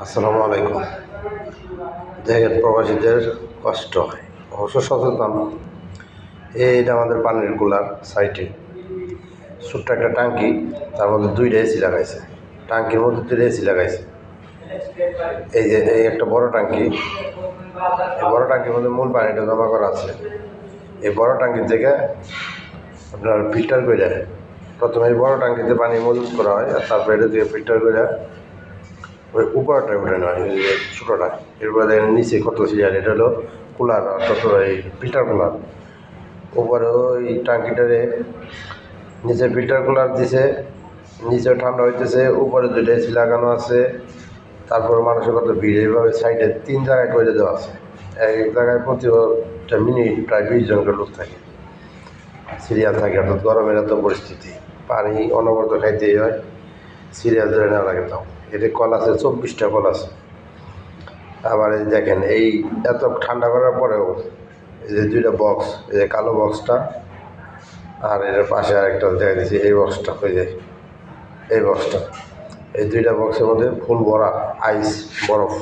আসসালামু আলাইকুম। দেখেন প্রবাসীদের কষ্ট হয়, অবশ্য সচেতন। এইটা আমাদের পানির কুলার সাইডে ছোট্ট একটা টাঙ্কি, তার মধ্যে দুইটা এসি লাগাইছে। টাঙ্কির মধ্যে দুইটা এসি লাগাইছে। এই যে এই একটা বড় টাঙ্কি, এই বড় টাঙ্কির মধ্যে মূল পানিটা জমা করা আছে। এই বড় টাঙ্কির থেকে আপনার ফিল্টার করে, প্রথমে এই বড় টাঙ্কিতে পানি মজুত করা হয়, আর তারপরে এটা দিয়ে ফিল্টার করে ওই উপরটা উঠে নেওয়া হয়, যে ছোটোটা। এরপরে দেখেন নিচে কত সিরিয়াল, এটা হলো কুলার, অর্থাৎ এই ফিল্টার কুলার। উপরে ওই টাঙ্কিটারে নিচে ফিল্টার কুলার দিছে, নিচে ঠান্ডা হইতেছে, উপরে দুটো এসি লাগানো আছে। তারপর মানুষের কত ভিড়, এইভাবে সাইডে 3 জায়গায় করে দেওয়া আছে। এক জায়গায় প্রতিটা মিনিট প্রায় 20 জন করে লোক থাকে, সিরিয়াল থাকে। অর্থাৎ গরমের এত পরিস্থিতি, পানি অনবরত খাইতেই হয়, সিরিয়াল ধরে নেওয়া লাগে। তাও এতে কল আছে, 24টা কল আছে। আবার এই দেখেন, এই এত ঠান্ডা করার পরেও এই যে দুইটা বক্স, এই যে কালো বক্সটা আর এর পাশে আরেকটা দেখা দিচ্ছি, এই বক্সটা হয়ে যায়, এই বক্সটা, এই দুইটা বক্সের মধ্যে ফুল ভরা আইস, বরফ।